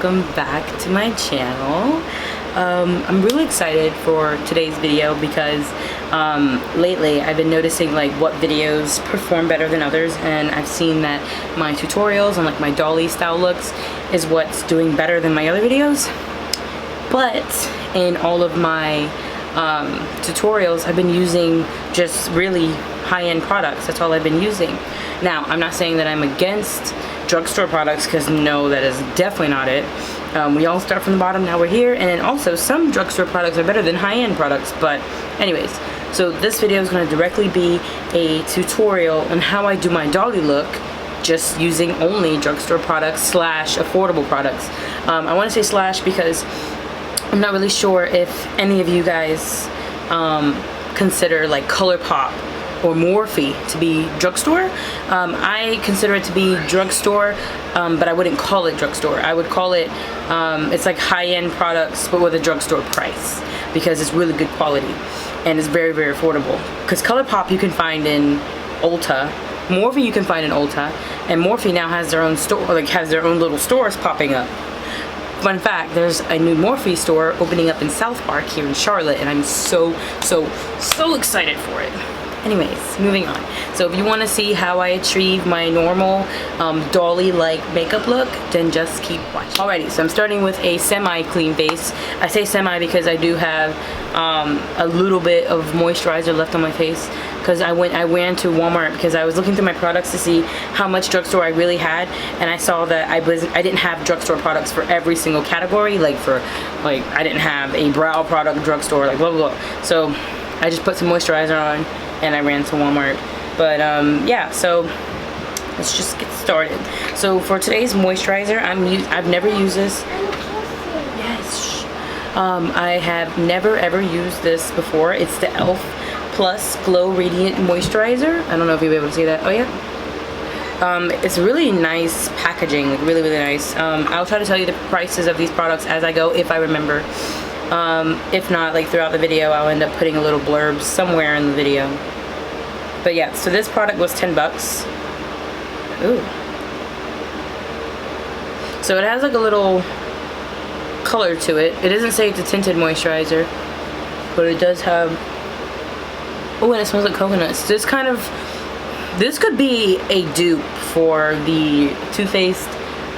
welcome back to my channel. I'm really excited for today's video because lately I've been noticing like what videos perform better than others, and I've seen that my tutorials and like my dolly style looks is what's doing better than my other videos. But in all of my tutorials, I've been using just really high-end products. That's all I've been using. Now, I'm not saying that I'm against drugstore products, because no, that is definitely not it. We all start from the bottom, now we're here, and then also some drugstore products are better than high-end products. But anyways, so this video is going to directly be a tutorial on how I do my dolly look, just using only drugstore products slash affordable products. I want to say slash because I'm not really sure if any of you guys consider like Colourpop or Morphe to be drugstore. I consider it to be drugstore, but I wouldn't call it drugstore. I would call it, it's like high-end products but with a drugstore price, because it's really good quality and it's very, very affordable. Because Colourpop you can find in Ulta, Morphe you can find in Ulta, and Morphe now has their own store, like has their own little stores popping up. Fun fact, there's a new Morphe store opening up in South Park here in Charlotte, and I'm so excited for it. Anyways, moving on. So if you want to see how I achieve my normal dolly-like makeup look, then just keep watching. Alrighty, so I'm starting with a semi-clean face. I say semi because I do have a little bit of moisturizer left on my face, because I ran to Walmart because I was looking through my products to see how much drugstore I really had, and I saw that I didn't have drugstore products for every single category. Like I didn't have a brow product drugstore, like blah blah blah. So I just put some moisturizer on and I ran to Walmart. But yeah, so let's just get started. So for today's moisturizer, I've never used this. Yes. I have never ever used this before. It's the e.l.f. Plus Glow Radiant Moisturizer. I don't know if you'll be able to see that. Oh yeah. It's really nice packaging, like really nice. I'll try to tell you the prices of these products as I go, if I remember. If not, like throughout the video, I'll end up putting a little blurb somewhere in the video. But yeah, so this product was 10 bucks. Ooh. So it has like a little color to it. It doesn't say it's a tinted moisturizer, but it does have, oh, and it smells like coconuts. This could be a dupe for the Too Faced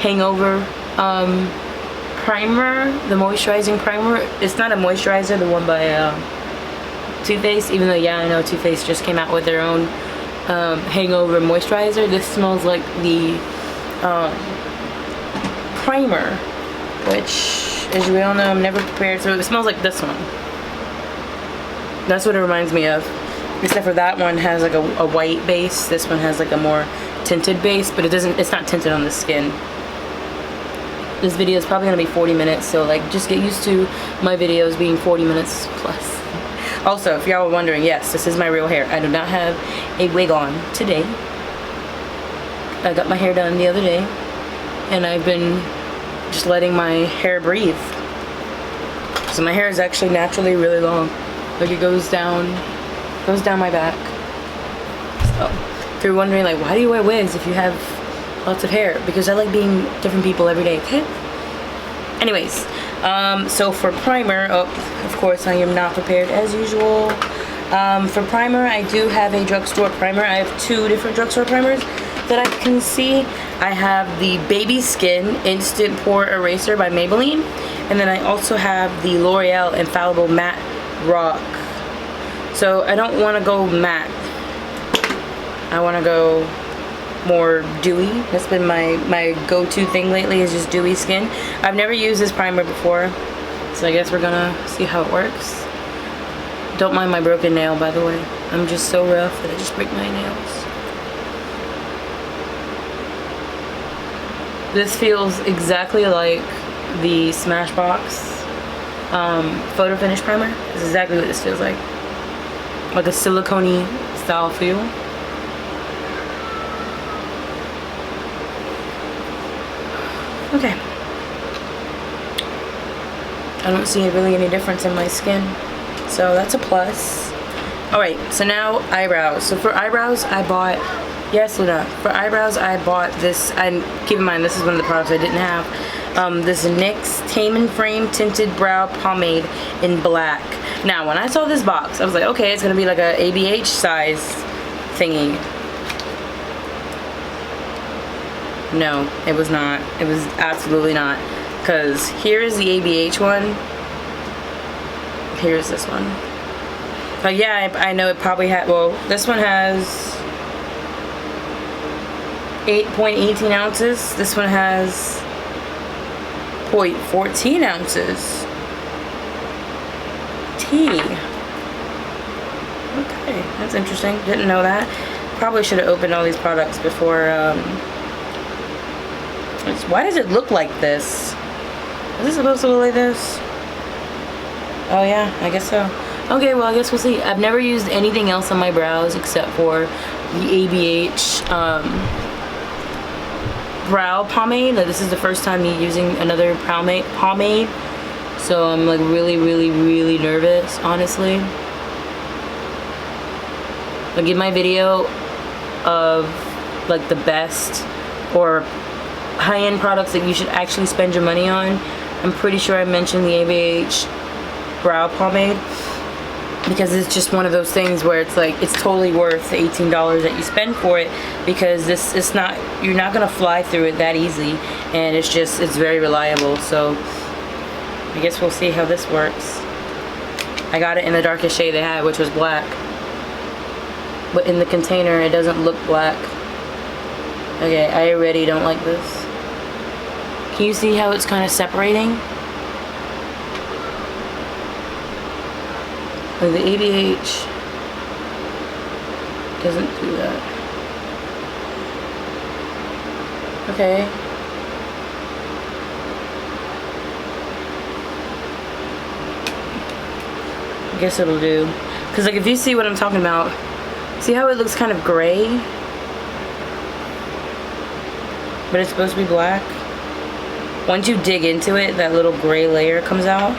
Hangover primer, the moisturizing primer. It's not a moisturizer, the one by Too Faced, even though yeah, I know Too Faced just came out with their own hangover moisturizer. This smells like the primer, which, as we all know, I'm never prepared, so it smells like this one. That's what it reminds me of, except for that one has like a white base. This one has like a more tinted base, but it's not tinted on the skin. This video is probably going to be 40 minutes, so like just get used to my videos being 40 minutes plus. Also, if y'all were wondering, yes, this is my real hair. I do not have a wig on today. I got my hair done the other day, and I've been just letting my hair breathe. So my hair is actually naturally really long. Like it goes down my back. So if you're wondering like, why do you wear wigs if you have lots of hair? Because I like being different people every day, okay? Anyways, so for primer, oh, of course I am not prepared as usual. For primer, I do have a drugstore primer. I have two different drugstore primers that I can see. I have the Baby Skin Instant Pore Eraser by Maybelline, and then I also have the L'Oreal Infallible Matte Rock. So I don't want to go matte. I want to go more dewy. That's been my go-to thing lately, is just dewy skin. I've never used this primer before, so I guess we're gonna see how it works. Don't mind my broken nail, by the way. I'm just so rough that I just break my nails. This feels exactly like the Smashbox Photo Finish primer. This is exactly what this feels like a silicone style feel. Okay. I don't see really any difference in my skin, so that's a plus. Alright, so now eyebrows. So for eyebrows, I bought, yes, Luna, for eyebrows, I bought this, and keep in mind, this is one of the products I didn't have. this NYX Tame and Frame Tinted Brow Pomade in black. Now, when I saw this box, I was like, okay, it's gonna be like a ABH size thingy. No, it was not. It was absolutely not. Because here is the ABH one. Here's this one. But yeah, I know it probably had, well, this one has 8.18 ounces. This one has 0.14 ounces. Tea. Okay, that's interesting. Didn't know that. Probably should have opened all these products before, why does it look like this? Is this supposed to look like this? Oh yeah, I guess so. Okay, well I guess we'll see. I've never used anything else on my brows except for the ABH brow pomade. This is the first time me using another pomade. So I'm like really nervous, honestly. Like in my video of like the best or high-end products that you should actually spend your money on, I'm pretty sure I mentioned the ABH brow pomade, because it's just one of those things where it's like it's totally worth the $18 that you spend for it, because it's not, you're not gonna fly through it that easy, and it's very reliable. So I guess we'll see how this works. I got it in the darkest shade they had, which was black, but in the container it doesn't look black. Okay, I already don't like this. Can you see how it's kind of separating? Like the ABH doesn't do that. Okay. I guess it'll do. Because like if you see what I'm talking about, see how it looks kind of gray? But it's supposed to be black. Once you dig into it, that little gray layer comes out.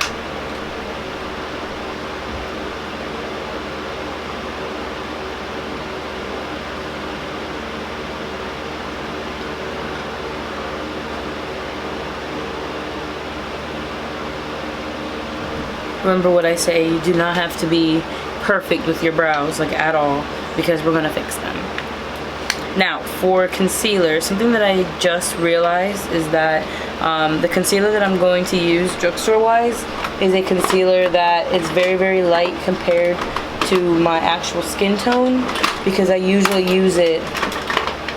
Remember what I say, you do not have to be perfect with your brows, like at all, because we're gonna fix them. Now, for concealer, something that I just realized is that the concealer that I'm going to use, drugstore wise, is a concealer that is very light compared to my actual skin tone, because I usually use it,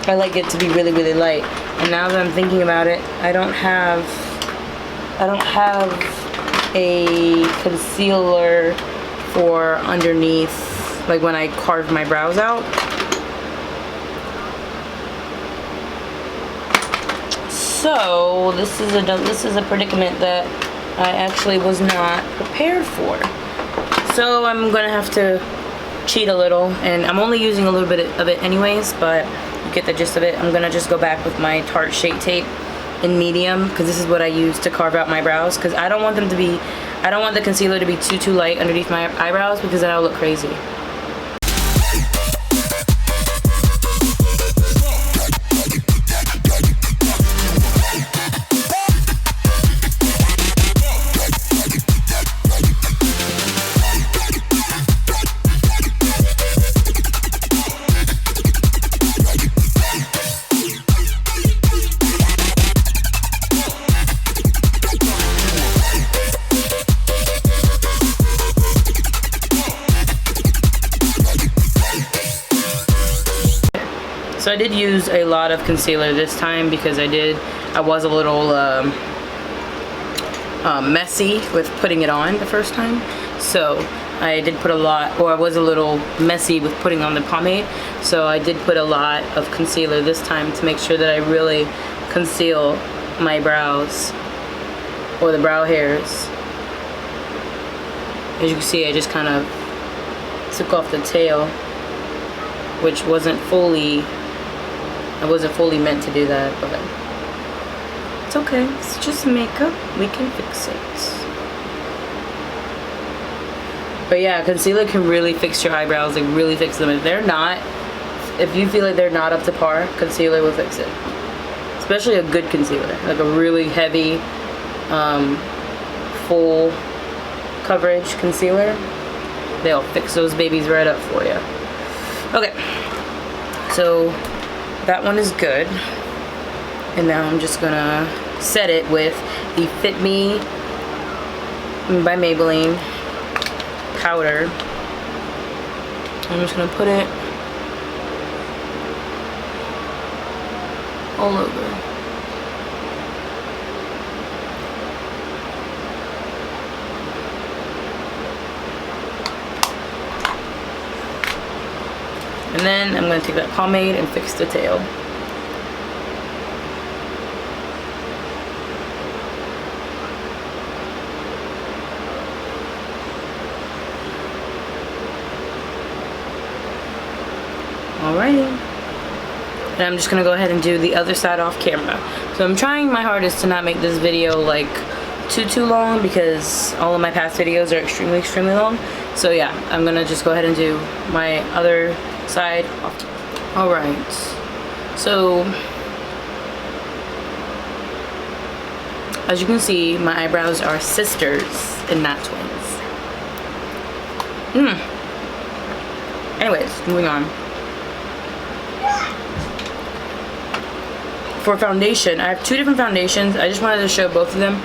I like it to be really light. And now that I'm thinking about it, I don't have a concealer for underneath, like when I carve my brows out. So this is a predicament that I actually was not prepared for. So I'm gonna have to cheat a little, and I'm only using a little bit of it anyways, but you get the gist of it. I'm gonna just go back with my Tarte Shape Tape in medium, because this is what I use to carve out my brows, because I don't want the concealer to be too light underneath my eyebrows, because then I'll look crazy. So I did use a lot of concealer this time, because I was a little messy with putting it on the first time. So I did put a lot, or I was a little messy with putting on the pomade. So I did put a lot of concealer this time to make sure that I really conceal my brows, or the brow hairs. As you can see, I just kind of took off the tail, which I wasn't fully meant to do that, but it's okay. It's just makeup. We can fix it. But yeah, concealer can really fix your eyebrows, like really fix them. If you feel like they're not up to par, concealer will fix it. especially a good concealer, like a really heavy, full coverage concealer. They'll fix those babies right up for you. Okay, so that one is good. And now I'm just gonna set it with the Fit Me by Maybelline powder. I'm just gonna put it all over. And then I'm gonna take that pomade and fix the tail. Alrighty. And I'm just gonna go ahead and do the other side off camera. So I'm trying my hardest to not make this video like too long, because all of my past videos are extremely long. So yeah, I'm gonna just go ahead and do my other side off camera. Alright. So as you can see, my eyebrows are sisters and not twins. Anyways, moving on. For foundation, I have two different foundations. I just wanted to show both of them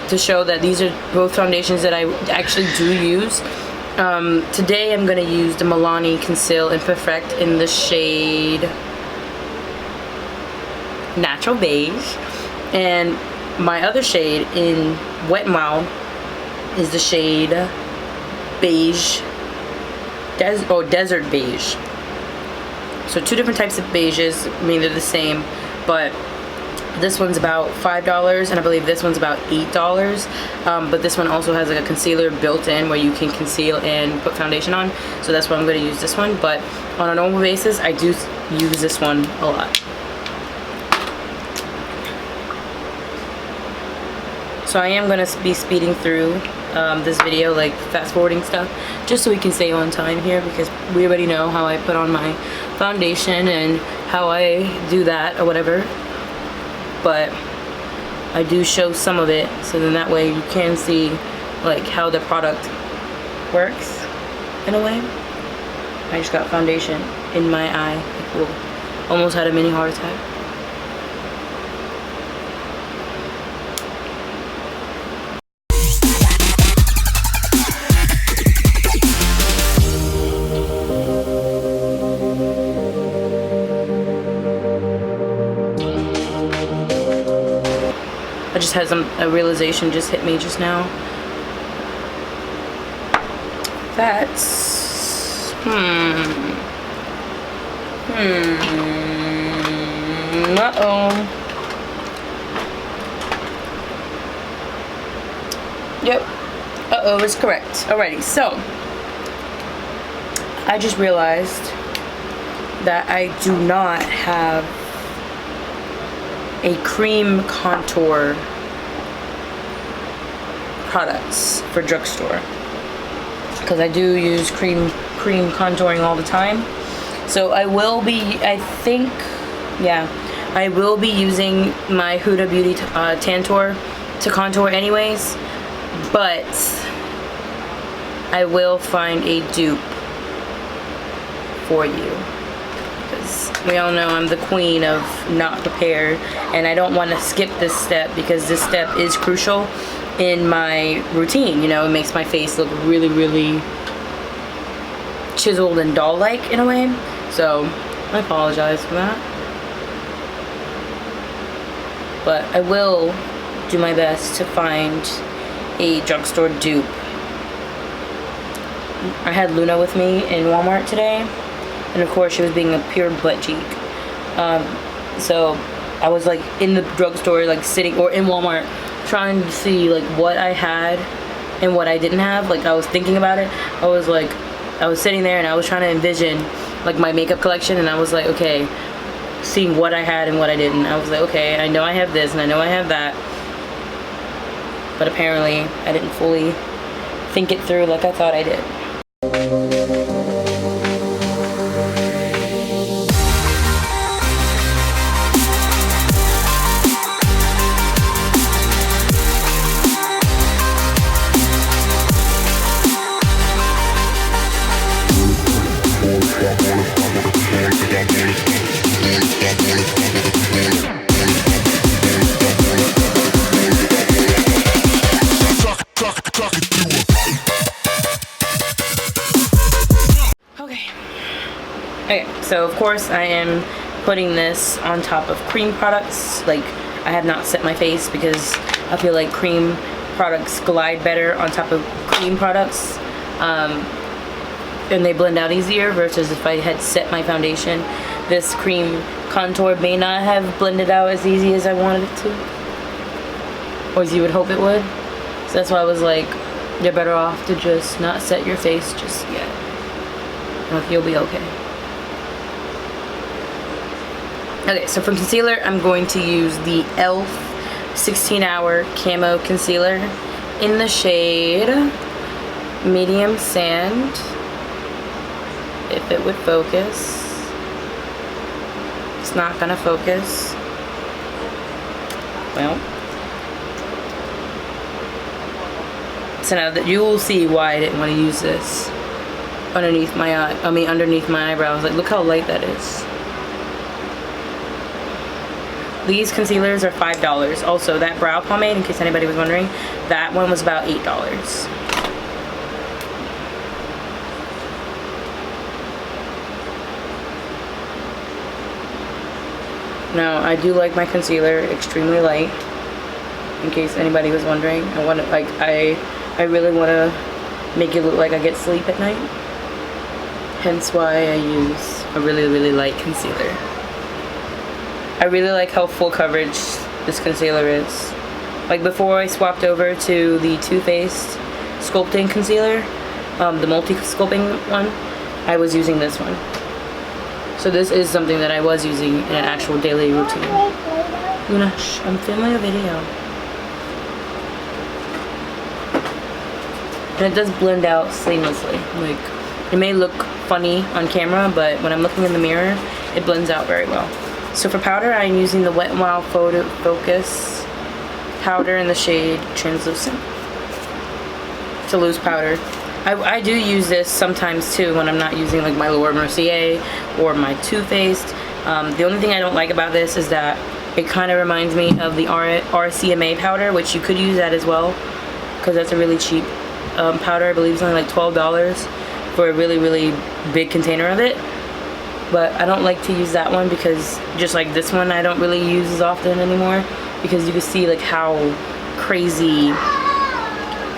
to show that these are both foundations that I actually do use. Today I'm going to use the Milani Conceal and Perfect in the shade Natural Beige. And my other shade in Wet n Wild is the shade Beige, Desert Beige. So two different types of beiges. I mean, they're the same, but this one's about $5 and I believe this one's about $8. But this one also has like a concealer built in where you can conceal and put foundation on. So that's why I'm going to use this one. But on a normal basis, I do use this one a lot. So I am going to be speeding through this video, like fast forwarding stuff, just so we can stay on time here, because we already know how I put on my foundation and how I do that or whatever. But I do show some of it, so then that way you can see like how the product works in a way. I just got foundation in my eye. Like, almost had a mini heart attack. I just had a realization just hit me just now. That's uh-oh. Yep. Uh-oh is correct. Alrighty, so I just realized that I do not have a cream contour products for Drugstore, because I do use cream contouring all the time. So I will be, I think, yeah, I will be using my Huda Beauty Tantour to contour anyways, but I will find a dupe for you. We all know I'm the queen of not prepared, and I don't want to skip this step because this step is crucial in my routine. You know, it makes my face look really chiseled and doll-like in a way. So I apologize for that, but I will do my best to find a Drugstore dupe. I had Luna with me in Walmart today, and of course she was being a pure butt cheek. So I was like in the drugstore, like sitting, or in Walmart, trying to see like what I had and what I didn't have. Like I was thinking about it. I was sitting there and I was trying to envision like my makeup collection, and I was like, okay, seeing what I had and what I didn't. I was like, okay, I know I have this and I know I have that, but apparently I didn't fully think it through like I thought I did. Okay, so of course I am putting this on top of cream products. Like, I have not set my face because I feel like cream products glide better on top of cream products, and they blend out easier, versus if I had set my foundation, this cream contour may not have blended out as easy as I wanted it to, or as you would hope it would. So that's why I was like, you're better off to just not set your face just yet. You'll be okay. Okay, so for concealer, I'm going to use the e.l.f. 16-Hour Camo Concealer in the shade Medium Sand, if it would focus. It's not gonna focus. Well, so now that you will see why I didn't want to use this underneath my eye, underneath my eyebrows. Like, look how light that is. These concealers are $5. Also, that brow pomade, in case anybody was wondering, that one was about $8. Now, I do like my concealer extremely light, in case anybody was wondering. I really want to make it look like I get sleep at night. Hence why I use a really, really light concealer. I really like how full coverage this concealer is. Like, before I swapped over to the Too Faced Sculpting Concealer, the multi-sculpting one, I was using this one. So this is something that I was using in an actual daily routine. Luna, shh, I'm filming a video. And it does blend out seamlessly. Like, it may look funny on camera, but when I'm looking in the mirror, it blends out very well. So for powder, I'm using the Wet n Wild Photo Focus powder in the shade Translucent. It's a loose powder. I do use this sometimes too when I'm not using like my Laura Mercier or my Too Faced. The only thing I don't like about this is that it kind of reminds me of the RCMA powder, which you could use that as well, because that's a really cheap powder. I believe it's only like $12 for a really, really big container of it. But I don't like to use that one because, just like this one, I don't really use as often anymore, because you can see like how crazy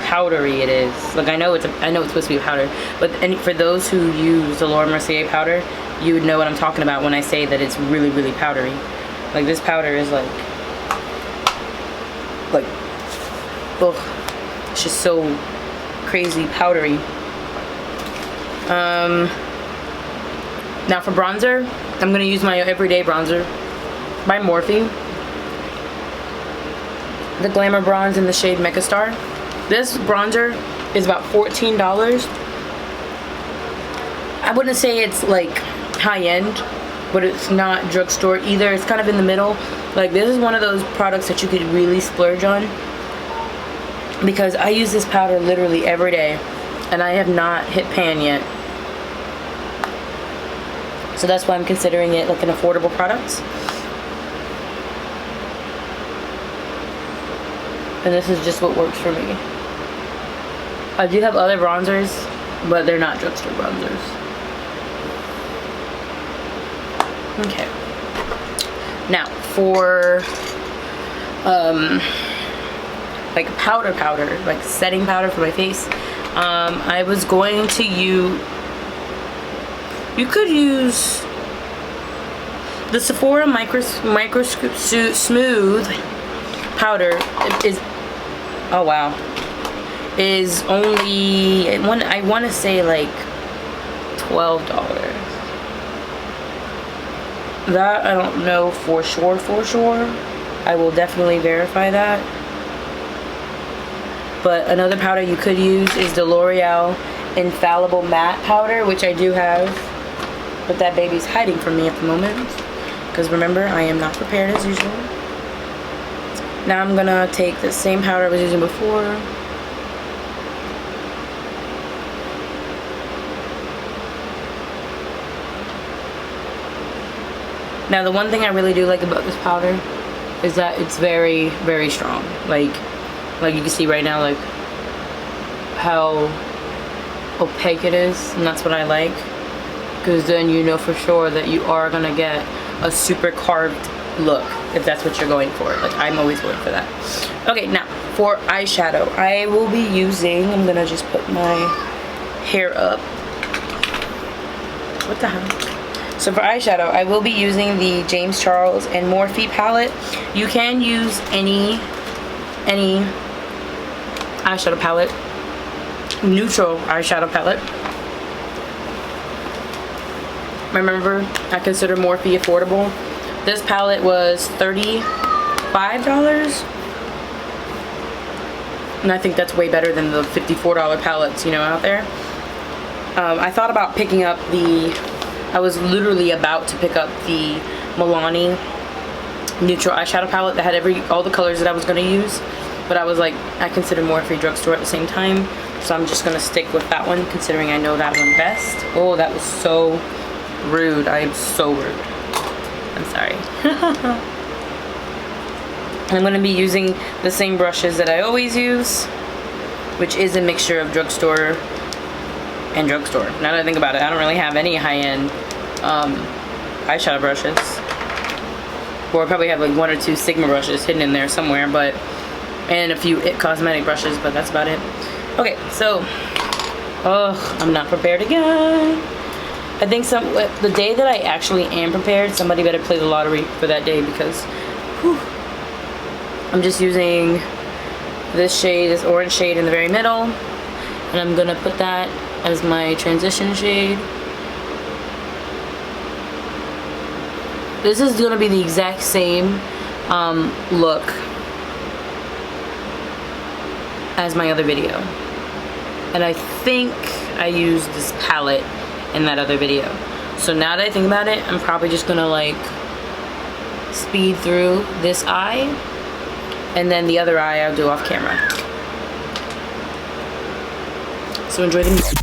powdery it is. Like, I know it's supposed to be a powder, but for those who use the Laura Mercier powder, you would know what I'm talking about when I say that it's really, really powdery. Like, this powder is like, ugh, it's just so crazy powdery. Now for bronzer, I'm going to use my everyday bronzer by Morphe. The Glamabronze in the shade Megastar. This bronzer is about $14. I wouldn't say it's like high-end, but it's not drugstore either. It's kind of in the middle. Like, this is one of those products that you could really splurge on, because I use this powder literally every day, and I have not hit pan yet. So that's why I'm considering it like an affordable product. And this is just what works for me. I do have other bronzers, but they're not drugstore bronzers. Okay. Now for like powder, like setting powder for my face, I was going to use. You could use the Sephora Micro Smooth powder. It is, oh wow, is only, I want to say like $12. That I don't know for sure. I will definitely verify that. But another powder you could use is the L'Oreal Infallible Matte Powder, which I do have. But that baby's hiding from me at the moment, because remember, I am not prepared as usual. Now I'm gonna take the same powder I was using before. Now the one thing I really do like about this powder is that it's very, very strong. Like you can see right now, like how opaque it is, and that's what I like, because then you know for sure that you are gonna get a super carved look if that's what you're going for. Like I'm always going for that. Okay, now for eyeshadow, I will be using, I'm gonna just put my hair up. What the hell? So for eyeshadow, I will be using the James Charles and Morphe palette. You can use any eyeshadow palette, neutral eyeshadow palette. Remember, I consider Morphe affordable. This palette was $35, and I think that's way better than the $54 palettes, you know, out there. I thought about picking up I was literally about to pick up the Milani neutral eyeshadow palette that had all the colors that I was going to use, but I was like, I consider Morphe Drugstore at the same time, so I'm just going to stick with that one, considering I know that one best. Oh, that was so rude. I am so rude. I'm sorry. I'm going to be using the same brushes that I always use, which is a mixture of Drugstore and Drugstore. Now that I think about it, I don't really have any high-end eyeshadow brushes. Or I probably have like 1 or 2 Sigma brushes hidden in there somewhere, and a few IT Cosmetic brushes, but that's about it. Okay, so, I'm not prepared again. I think the day that I actually am prepared, somebody better play the lottery for that day, because whew, I'm just using this shade, this orange shade in the very middle, and I'm gonna put that as my transition shade. This is gonna be the exact same look as my other video, and I think I used this palette in that other video. So now that I think about it, I'm probably just gonna like speed through this eye, and then the other eye I'll do off camera. So enjoy the music.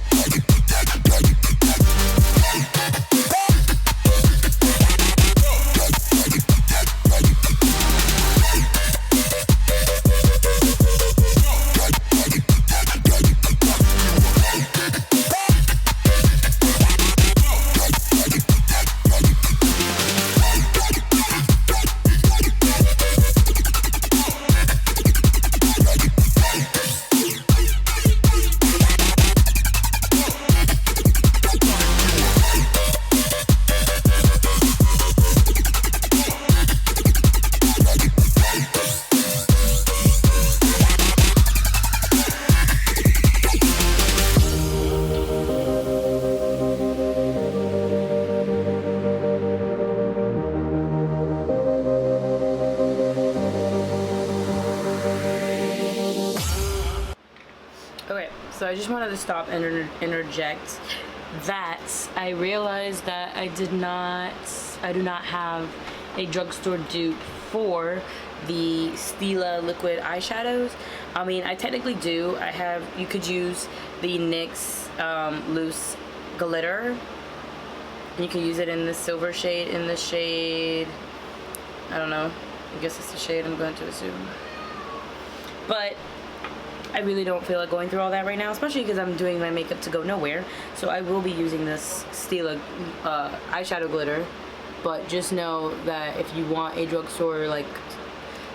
Okay, so I just wanted to stop and interject that I realized that I do not have a drugstore dupe for the Stila Liquid Eyeshadows. I mean, I technically do. You could use the NYX loose glitter. You can use it in the silver shade, in the shade, I don't know, I guess it's the shade I'm going to assume. But I really don't feel like going through all that right now, especially because I'm doing my makeup to go nowhere. So I will be using this Stila eyeshadow glitter, but just know that if you want a drugstore like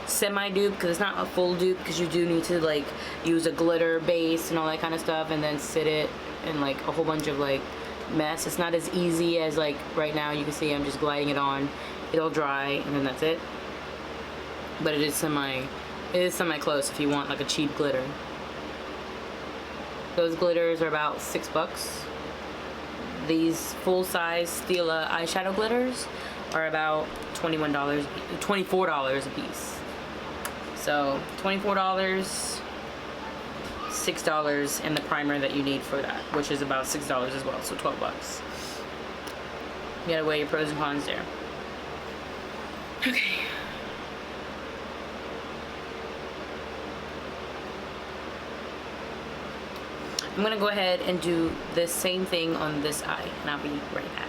semi-dupe, because it's not a full dupe, because you do need to like use a glitter base and all that kind of stuff, and then sit it in like a whole bunch of like mess. It's not as easy as like right now. You can see I'm just gliding it on. It'll dry and then that's it. But it is semi close if you want like a cheap glitter. Those glitters are about $6. These full-size Stila eyeshadow glitters are about $24 a piece. So $24, $6, and the primer that you need for that, which is about $6 as well, so 12 bucks. You gotta weigh your pros and cons there. Okay. I'm gonna go ahead and do the same thing on this eye, and I'll be right back.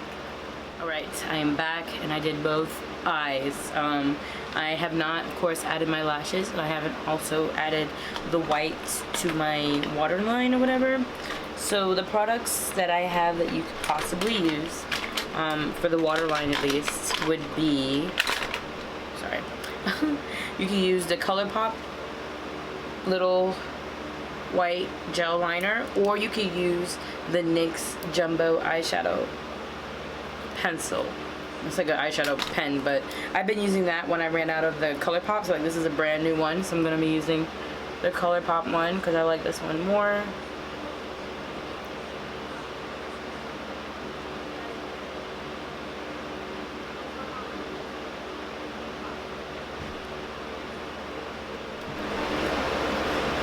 Alright, I am back and I did both eyes. I have not, of course, added my lashes, and I haven't also added the white to my waterline or whatever. So the products that I have that you could possibly use, for the waterline at least, would be, sorry, you can use the Colourpop little white gel liner, or you could use the NYX Jumbo eyeshadow pencil. It's like an eyeshadow pen, but I've been using that when I ran out of the Colourpop, so like this is a brand new one, so I'm gonna be using the Colourpop one because I like this one more.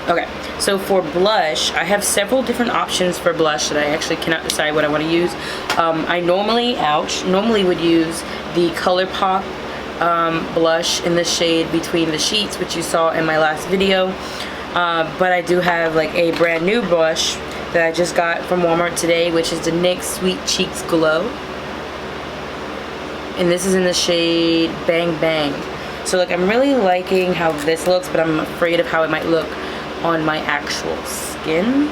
Okay, so for blush, I have several different options for blush that I actually cannot decide what I want to use. I normally would use the Colourpop blush in the shade Between the Sheets, which you saw in my last video. But I do have like a brand new blush that I just got from Walmart today, which is the NYX Sweet Cheeks Glow. And this is in the shade Bang Bang. So like I'm really liking how this looks, but I'm afraid of how it might look on my actual skin.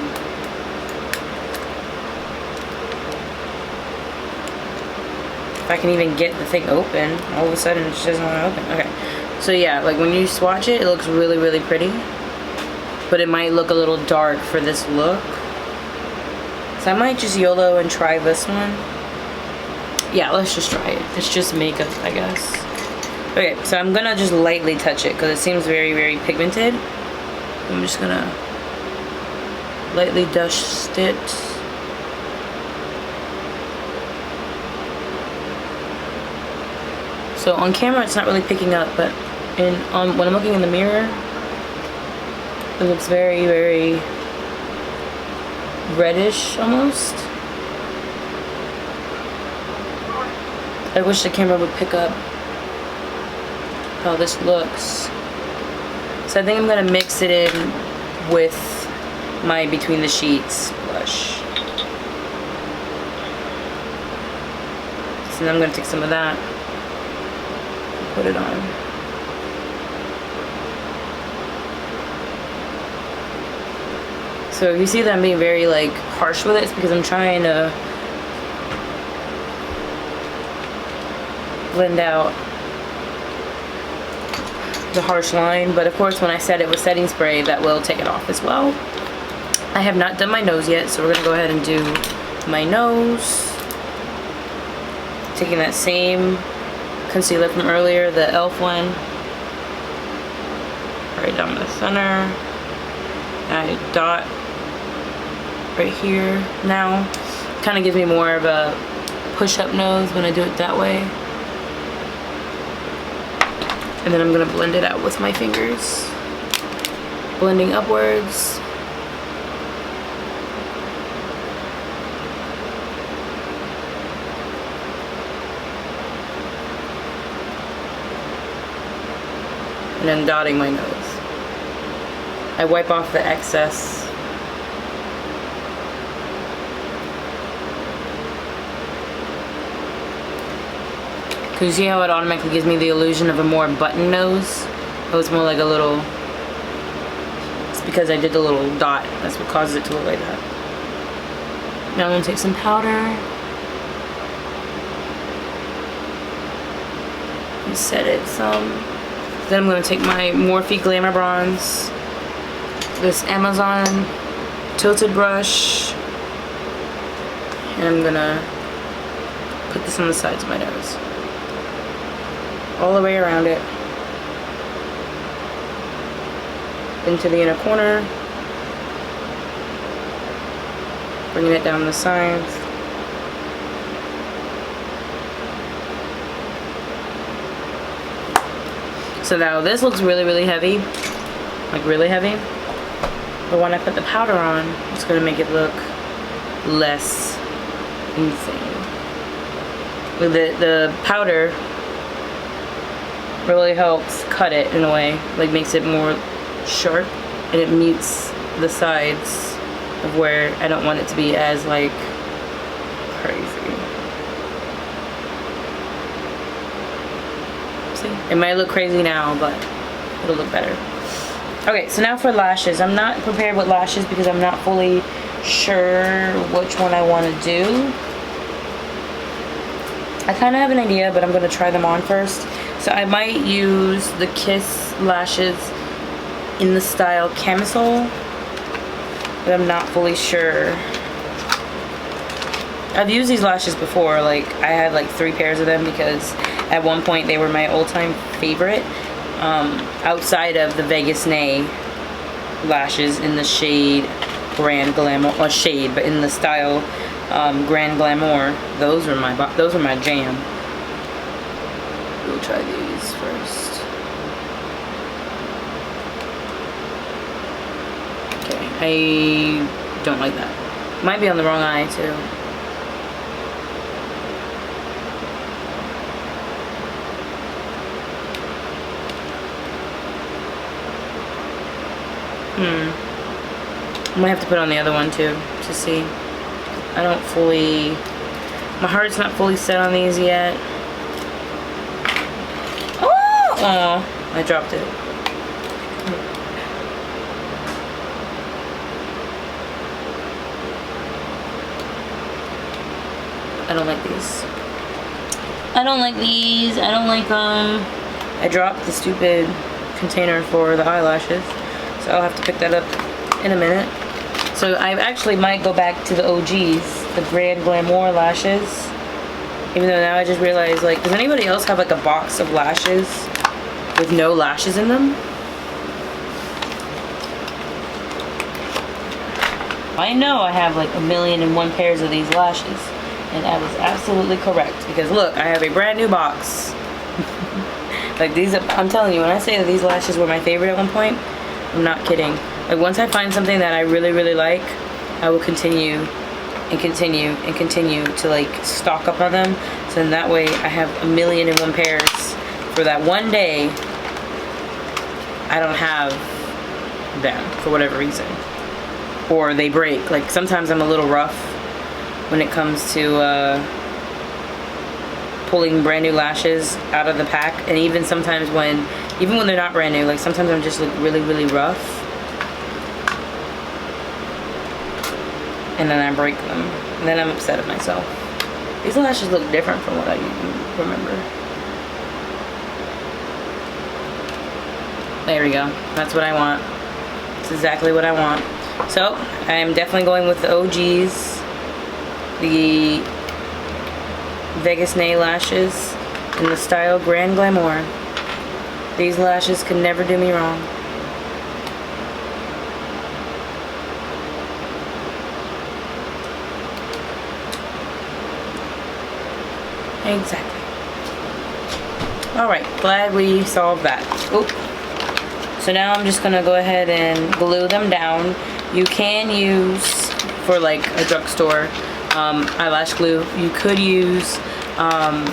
If I can even get the thing open, all of a sudden it just doesn't want to open. Okay, so yeah, like when you swatch it, it looks really, really pretty, but it might look a little dark for this look. So I might just YOLO and try this one. Yeah, let's just try it. It's just makeup, I guess. Okay, so I'm gonna just lightly touch it because it seems very, very pigmented. I'm just gonna lightly dust it. So on camera it's not really picking up, but when I'm looking in the mirror, it looks very, very reddish almost. I wish the camera would pick up how this looks. So I think I'm gonna mix it in with my Between the Sheets blush. So then I'm gonna take some of that and put it on. So if you see that I'm being very like harsh with it, it's because I'm trying to blend out the harsh line, but of course when I set it with setting spray, that will take it off as well. I have not done my nose yet, so we're gonna go ahead and do my nose. Taking that same concealer from earlier, the e.l.f. one, right down the center. I dot right here now. Kind of gives me more of a push-up nose when I do it that way. And then I'm gonna blend it out with my fingers. Blending upwards. And then dotting my nose. I wipe off the excess. Cause you see how it automatically gives me the illusion of a more button nose? It was more like a little, it's because I did the little dot. That's what causes it to look like that. Now I'm gonna take some powder. And set it some. Then I'm gonna take my Morphe Glamabronze, this Amazon tilted brush, and I'm gonna put this on the sides of my nose. All the way around it, into the inner corner, bringing it down the sides. So now this looks really, really heavy, like really heavy, but when I put the powder on, it's going to make it look less insane. The powder really helps cut it in a way, like makes it more sharp, and it mutes the sides of where I don't want it to be as like crazy. honestly. It might look crazy now, but it'll look better. Okay, so now for lashes. I'm not prepared with lashes because I'm not fully sure which one I want to do. I kind of have an idea, but I'm going to try them on first. So I might use the Kiss lashes in the style Camisole, but I'm not fully sure. I've used these lashes before. Like, I had like 3 pairs of them because at one point they were my all-time favorite. Outside of the Vegas Nay lashes in the shade Grand Glamour, or shade, but in the style Grand Glamour. Those are my jam. We'll try these first. Okay, I don't like that. Might be on the wrong eye too. I might have to put on the other one too to see. I don't fully, my heart's not fully set on these yet. Oh, I dropped it. I don't like these. I don't like these. I don't like them. I dropped the stupid container for the eyelashes, so I'll have to pick that up in a minute. So I actually might go back to the OGs, the Grand Glamour lashes. Even though now I just realized, like, does anybody else have like a box of lashes with no lashes in them? I know I have like 1,000,001 pairs of these lashes, and I was absolutely correct because look, I have a brand new box. Like these, I'm telling you, when I say that these lashes were my favorite at one point, I'm not kidding. Like once I find something that I really, really like, I will continue and continue and continue to like stock up on them. So then that way I have 1,000,001 pairs for that one day I don't have them for whatever reason. Or they break. Like sometimes I'm a little rough when it comes to pulling brand new lashes out of the pack. And even sometimes even when they're not brand new, like sometimes I'm just like really, really rough. And then I break them. And then I'm upset at myself. These lashes look different from what I remember. There we go. That's what I want. That's exactly what I want. So, I am definitely going with the OGs. The Vegas Nay lashes in the style Grand Glamour. These lashes can never do me wrong. Exactly. Alright, glad we solved that. Oop. So now I'm just going to go ahead and glue them down. You can use, for like a drugstore, eyelash glue. You could use the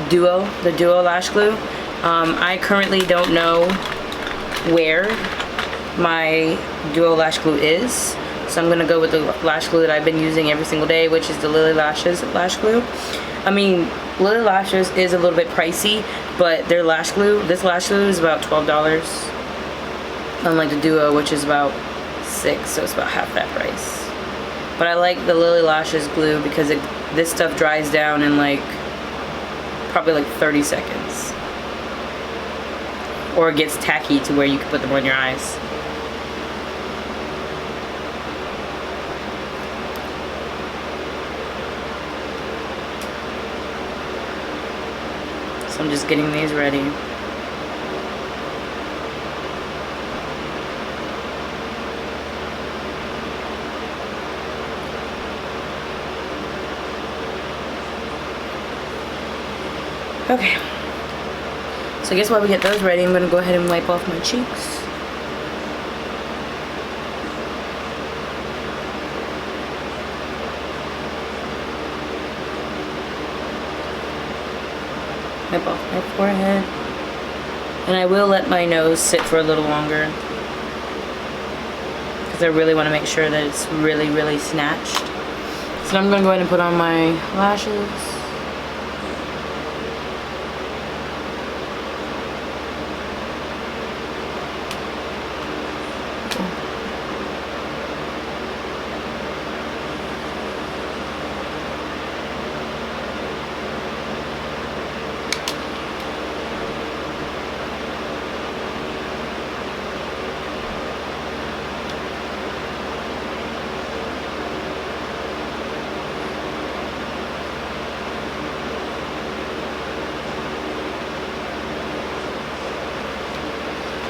Duo lash glue. I currently don't know where my Duo lash glue is. So I'm going to go with the lash glue that I've been using every single day, which is the Lily Lashes lash glue. I mean, Lily Lashes is a little bit pricey, but their lash glue, this lash glue is about $12. Unlike the Duo, which is about $6, so it's about half that price. But I like the Lily Lashes glue because this stuff dries down in like, probably like 30 seconds. Or it gets tacky to where you can put them on your eyes. So I'm just getting these ready. Okay. So I guess while we get those ready, I'm going to go ahead and wipe off my cheeks. Wipe off my forehead. And I will let my nose sit for a little longer, because I really want to make sure that it's really, really snatched. So I'm going to go ahead and put on my lashes.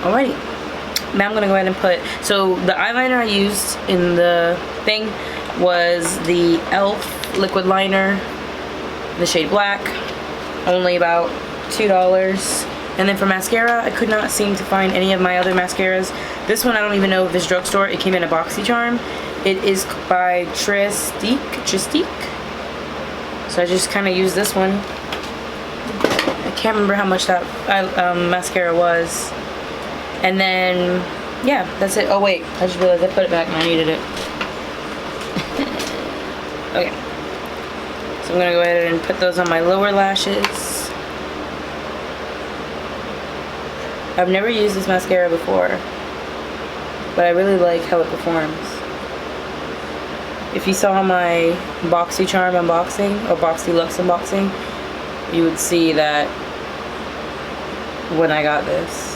Alrighty. Now I'm gonna go ahead and put, so the eyeliner I used in the thing was the e.l.f. liquid liner, the shade black, only about $2. And then for mascara, I could not seem to find any of my other mascaras. This one, I don't even know if this Drugstore, it came in a BoxyCharm. It is by Tristique. So I just kind of used this one. I can't remember how much that mascara was. And then, yeah, that's it. Oh wait, I just realized I put it back and I needed it. Okay. So I'm gonna go ahead and put those on my lower lashes. I've never used this mascara before, but I really like how it performs. If you saw my BoxyCharm unboxing, or boxyluxe unboxing, you would see that when I got this.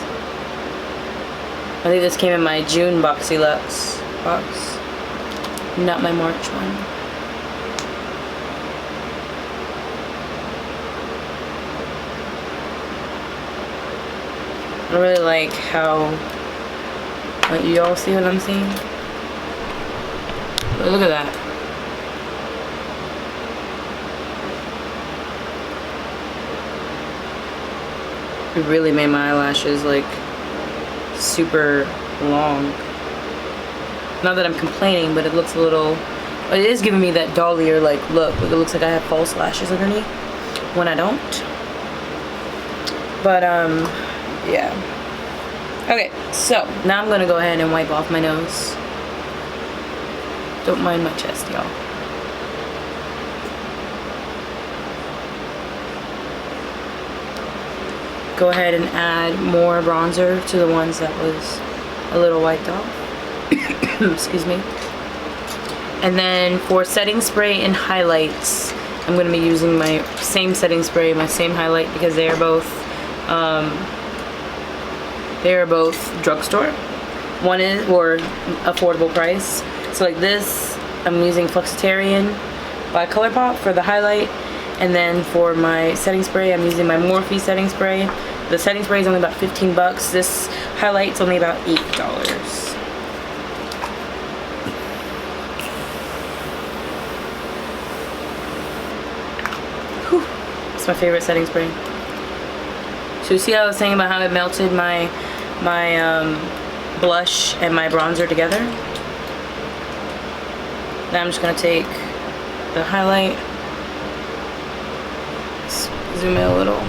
I think this came in my June boxyluxe box, not my March one. I really like how, like, you all see what I'm seeing? But look at that. It really made my eyelashes like super long. Not that I'm complaining, but it looks a little, it is giving me that dollier like look. It looks like I have false lashes underneath when I don't. But yeah. Okay, so now I'm gonna go ahead and wipe off my nose. Don't mind my chest, y'all. Go ahead and add more bronzer to the ones that was a little wiped off. Excuse me. And then for setting spray and highlights, I'm going to be using my same setting spray, my same highlight, because they are both Drugstore. One is, or affordable price. So like this, I'm using Flexitarian by Colourpop for the highlight. And then for my setting spray, I'm using my Morphe setting spray. The setting spray is only about 15 bucks. This highlight's only about $8. Whew. It's my favorite setting spray. So you see how I was saying about how it melted my blush and my bronzer together? Now I'm just gonna take the highlight, zoom in a little.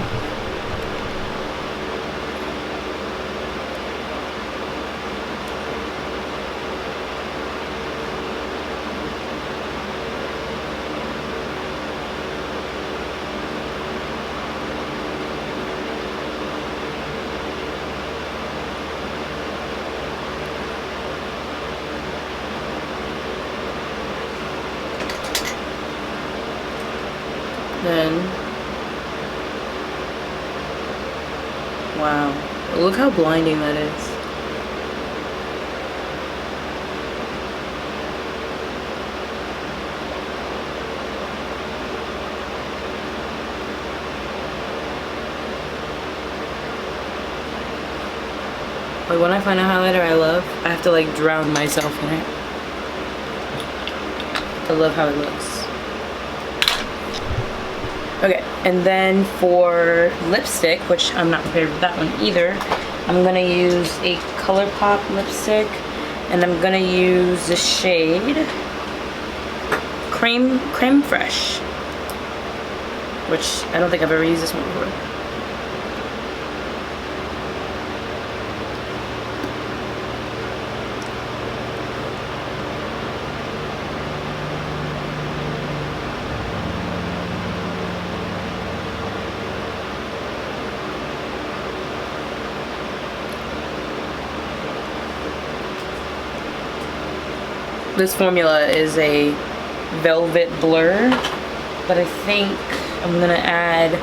Then, wow, look how blinding that is. Like when I find a highlighter I love, I have to like drown myself in it. I love how it looks. Okay, and then for lipstick, which I'm not prepared with that one either, I'm gonna use a Colourpop lipstick, and I'm gonna use the shade Creme Fresh, which I don't think I've ever used this one before. This formula is a velvet blur, but I think I'm gonna add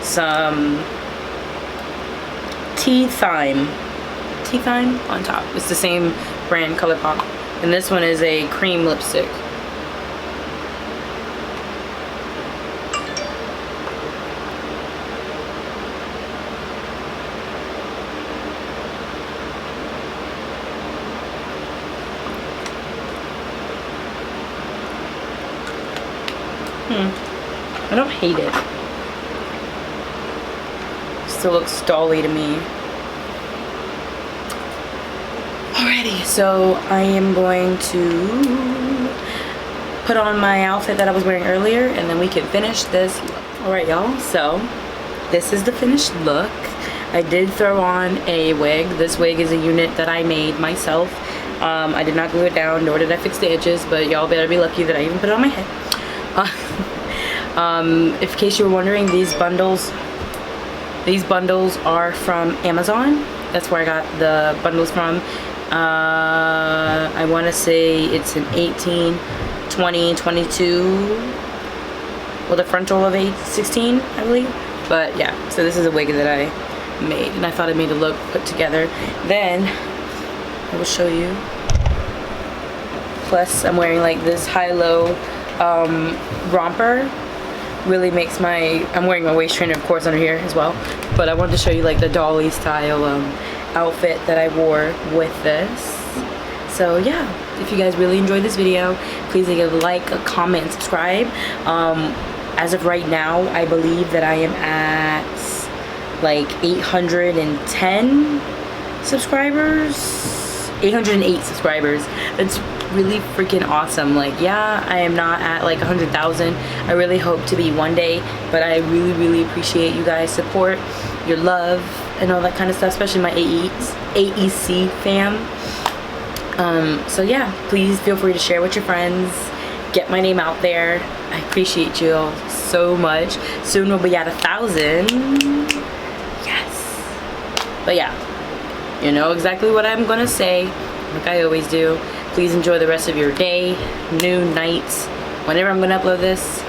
some Thyme on top. It's the same brand, Colourpop, and this one is a cream lipstick. I don't hate it. Still looks dolly to me. Alrighty, so I am going to put on my outfit that I was wearing earlier, and then we can finish this look. Alright, y'all, so this is the finished look. I did throw on a wig. This wig is a unit that I made myself. I did not glue it down, nor did I fix the edges, but y'all better be lucky that I even put it on my head. In case you were wondering, these bundles are from Amazon. That's where I got the bundles from. I want to say it's an 18, 20, 22. Well, the frontal of 16, I believe. But yeah, so this is a wig that I made, and I thought it made a look put together. Then I will show you. Plus, I'm wearing like this high-low romper. Really makes I'm wearing my waist trainer, of course, under here as well. But I wanted to show you like the dolly style outfit that I wore with this. So yeah, if you guys really enjoyed this video, please leave a like, a comment, and subscribe. As of right now, I believe that I am at like 810 subscribers. 808 subscribers. That's really freaking awesome. Like, yeah, I am not at like 100,000. I really hope to be one day, but I really appreciate you guys' support, your love, and all that kind of stuff, especially my AEC fam. So yeah, please feel free to share with your friends, get my name out there. I appreciate you all so much. Soon we'll be at 1,000. Yes. But yeah, you know exactly what I'm gonna say, like I always do. Please enjoy the rest of your day, noon, nights, whenever I'm gonna upload this.